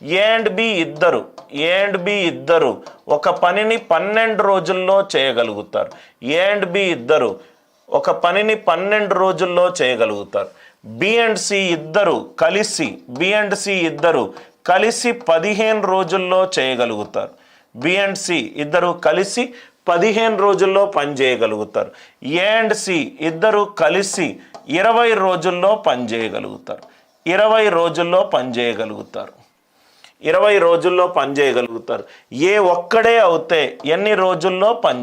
A and B ఇద్దరు ఒక పనిని 12 రోజుల్లో చేయగలుగుతారు. ఏ అండ్ బి ఇద్దరు ఒక పనిని 12 రోజుల్లో చేయగలుగుతారు. బి అండ్ సి ఇద్దరు కలిసి 15 రోజుల్లో చేయగలుగుతారు. బి అండ్ సి ఇద్దరు కలిసి 15 రోజుల్లో పని చేయగలుగుతారు. ఏ అండ్ సి ఇద్దరు కలిసి 20 రోజుల్లో పని చేయగలుగుతారు. 20 రోజుల్లో పని చేయగలుగుతారు. ఏ ఒక్కడే అవుతే ఎన్ని రోజుల్లో పని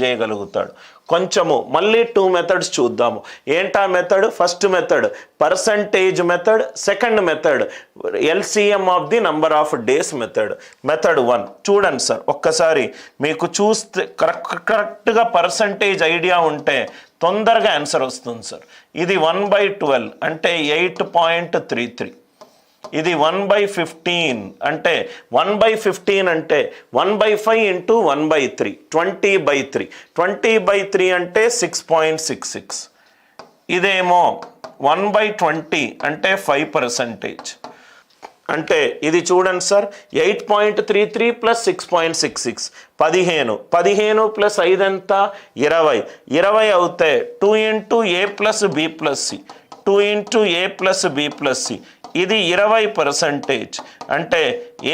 చేయగలుగుతాడు? కొంచెము మళ్ళీ 2 మెథడ్స్ చూద్దాము. ఏంటా method? First method percentage method, second method LCM of the number of days method. Method 1 చూడండి సార్, ఒక్కసారి మీకు చూస్తే కరెక్ట్గా పర్సంటేజ్ ఐడియా ఉంటే తొందరగా ఆన్సర్ వస్తుంది సార్. ఇది 1/12 అంటే 8.33. ఇది 1/15 అంటే 1/15 అంటే 1/5 ఇంటూ 1/3 20/3. 20/3 అంటే 6.66. ఇదేమో 1/20 అంటే 5%. అంటే ఇది చూడండి సార్, 8.33 ప్లస్ 6.66 15 ప్లస్ 5 ఎంత? 20. 20 అవుతే 2 into A plus B plus C, 2 into A plus B plus C. ఇది 20%. అంటే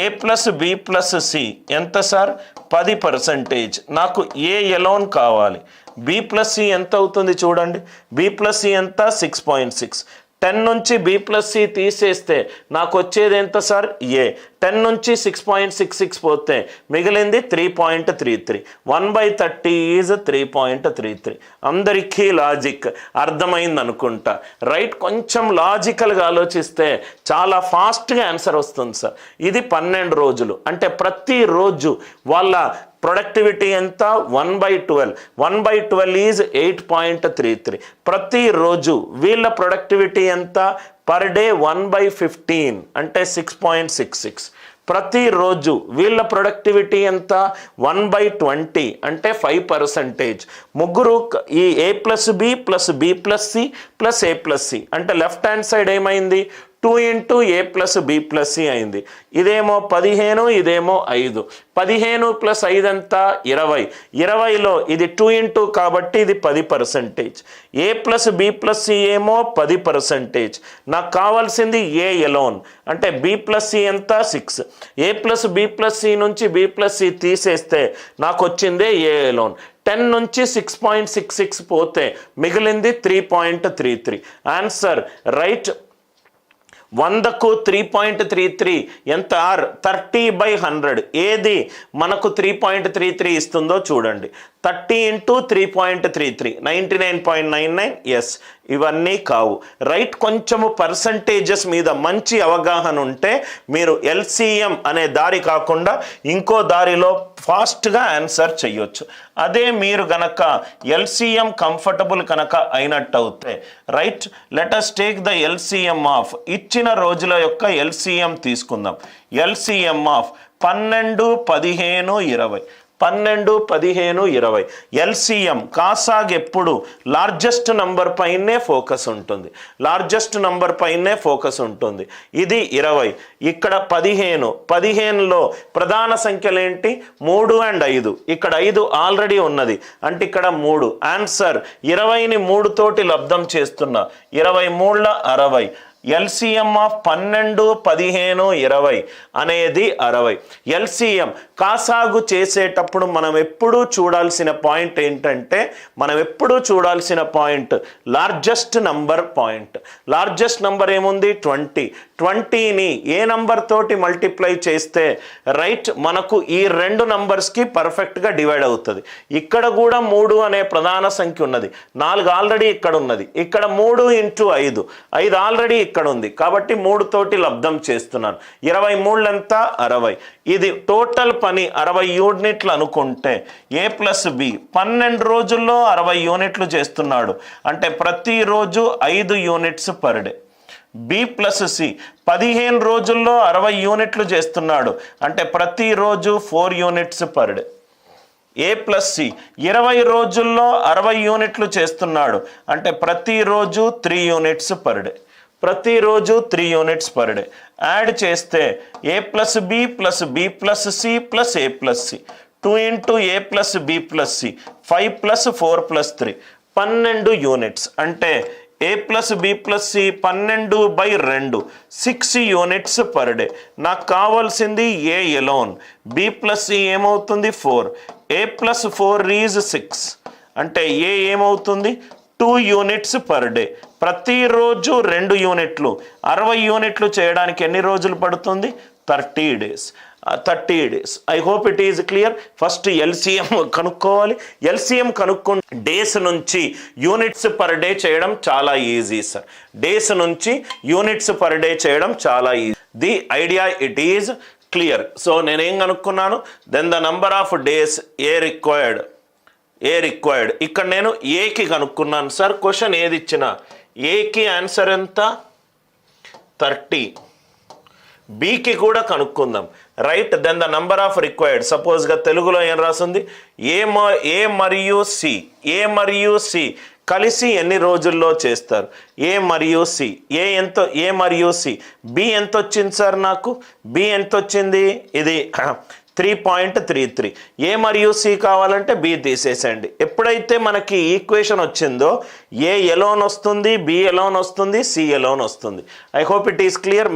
A plus B plus C ఎంత సార్? 10%. నాకు ఏ ఎలోన్ కావాలి. బి ప్లస్ సి ఎంత అవుతుంది చూడండి. బి ప్లస్ సి ఎంత? 6.6. 10 నుంచి బి ప్లస్ సి తీసేస్తే నాకు వచ్చేది ఎంత సార్? ఏ. 10 నుంచి 6.66 పోతే మిగిలింది 3.33. 1/30 ఈజ్ 3.33. అందరికీ లాజిక్ అర్థమైంది అనుకుంటా, రైట్? కొంచెం లాజికల్గా ఆలోచిస్తే చాలా ఫాస్ట్గా ఆన్సర్ వస్తుంది సార్. ఇది 12 రోజులు అంటే ప్రతిరోజు వాళ్ళ ప్రొడక్టివిటీ ఎంత? 1/12. 1/12 ఈజ్ 8.33. ప్రతిరోజు వీళ్ళ ప్రొడక్టివిటీ ఎంత? పర్ డే 1/15 అంటే 6.66. ప్రతిరోజు వీళ్ళ ప్రొడక్టివిటీ ఎంత? 1/20 అంటే 5%. ముగ్గురు ఈ A plus B plus B plus C plus A plus C అంటే లెఫ్ట్ హ్యాండ్ సైడ్ ఏమైంది? 2 into A plus B plus C అయింది. ఇదేమో 15, ఇదేమో 5. 15 ప్లస్ 5 ఎంత? 20. 20లో ఇది 2 ఇంటూ కాబట్టి ఇది 10%. ఏ ప్లస్ బి ప్లస్ సి ఏమో 10%. నాకు కావాల్సింది ఏ ఎలోన్ అంటే బి ప్లస్ సి ఎంత? 6. ఏ ప్లస్ బి ప్లస్ సి నుంచి బి ప్లస్ సి తీసేస్తే నాకు వచ్చిందే ఏ ఎలోన్. 10 నుంచి 6.66 పోతే మిగిలింది 3.33. Answer right. 100కు 3.33 ఎంత? 30/100. ఏది మనకు 3.33 ఇస్తుందో చూడండి. 30 ఇంటూ 3.33 99.99. ఎస్, ఇవన్నీ కావు, రైట్? కొంచెము పర్సంటేజెస్ మీద మంచి అవగాహన ఉంటే మీరు ఎల్సిఎం అనే దారి కాకుండా ఇంకో దారిలో ఫాస్ట్గా ఆన్సర్ చెయ్యొచ్చు. అదే మీరు గనక ఎల్సిఎం కంఫర్టబుల్ కనుక అయినట్టు అవుతే, right? Let us take the LCM of ఇచ్చిన రోజుల యొక్క ఎల్సిఎం తీసుకుందాం. LCM of 12, 15, 20. 12, 15, 20. ఎల్సిఎం కాసాగ్ ఎప్పుడు లార్జెస్ట్ నంబర్ పైనే ఫోకస్ ఉంటుంది. ఇది 20. ఇక్కడ 15. 15లో ప్రధాన సంఖ్యలు ఏంటి? 3 and 5. ఇక్కడ 5 ఆల్రెడీ ఉన్నది అంటే ఇక్కడ 3. ఆన్సర్ 20ని 3 తోటి లబ్ధం చేస్తున్నా. 23ల 60. ఎల్సిఎం ఆఫ్ 12, 15, 20 అనేది 60. ఎల్సిఎం కాసాగు చేసేటప్పుడు మనం ఎప్పుడూ చూడాల్సిన పాయింట్ ఏంటంటే, largest number point. Largest number ఏముంది? 20. 20ని ఏ నంబర్ తోటి మల్టిప్లై చేస్తే రైట్ మనకు ఈ 2 నంబర్స్కి పర్ఫెక్ట్గా డివైడ్ అవుతుంది. ఇక్కడ కూడా 3 అనే ప్రధాన సంఖ్య ఉన్నది. 4 ఆల్రెడీ ఇక్కడ ఉన్నది. ఇక్కడ 3 ఇంటూ 5. 5 ఆల్రెడీ ఇక్కడ ఉంది కాబట్టి 3 తోటి లబ్ధం చేస్తున్నాను. 23 ఎంత? 60. ఇది టోటల్ పని 60 యూనిట్లు అనుకుంటే ఏ ప్లస్ బి 12 రోజుల్లో 60 యూనిట్లు చేస్తున్నాడు అంటే ప్రతిరోజు 5 units per day. B plus C 15 రోజుల్లో 60 యూనిట్లు చేస్తున్నాడు అంటే ప్రతిరోజు 4 units per day. A plus C 20 రోజుల్లో 60 యూనిట్లు చేస్తున్నాడు అంటే ప్రతిరోజు 3 యూనిట్స్ పర్ డే. ప్రతిరోజు 3 యూనిట్స్ పర్ డే. యాడ్ చేస్తే a plus B plus B plus C plus A plus C, 2 into A plus B plus C, 5 plus 4 plus 3, 12 units. అంటే A plus B plus C 12/2, 6 units per day. నాకు కావాల్సింది A alone. B plus C ఏమవుతుంది 4, ఏ plus 4 is 6. అంటే ఏ ఏమవుతుంది 2 units per day. ప్రతిరోజు 2 యూనిట్లు. 60 యూనిట్లు చేయడానికి ఎన్ని రోజులు పడుతుంది? 30 days. 30 days. I hope it is clear. First LCM కనుక్కోవాలి. ఎల్సిఎం కనుక్కొని డేస్ నుంచి యూనిట్స్ పర్ డే చేయడం చాలా ఈజీ సార్. డేస్ నుంచి యూనిట్స్ పర్ డే చేయడం చాలా easy. The idea it is clear. So నేనేం కనుక్కున్నాను? Then the number of days A required. ఇక్కడ నేను ఏకి కనుక్కున్నాను సార్. క్వశ్చన్ ఏది ఇచ్చినా ఏకి ఆన్సర్ ఎంత? 30. బీకి కూడా కనుక్కుందాం. Right. Then the number of required. సపోజ్గా తెలుగులో ఏం రాసింది? ఏ మరియు సి కలిసి ఎన్ని రోజుల్లో చేస్తారు? ఏ మరియు సి. ఏ మరియు సి. బి ఎంత వచ్చింది సార్? నాకు బి ఎంత వచ్చింది? ఇది 3.33. ఏ మరియు సి కావాలంటే బి తీసేసండి. ఎప్పుడైతే మనకి ఈక్వేషన్ వచ్చిందో ఏ ఎలోన్ వస్తుంది, బి ఎలోన్ వస్తుంది, సి ఎలోన్ వస్తుంది. I hope it is clear.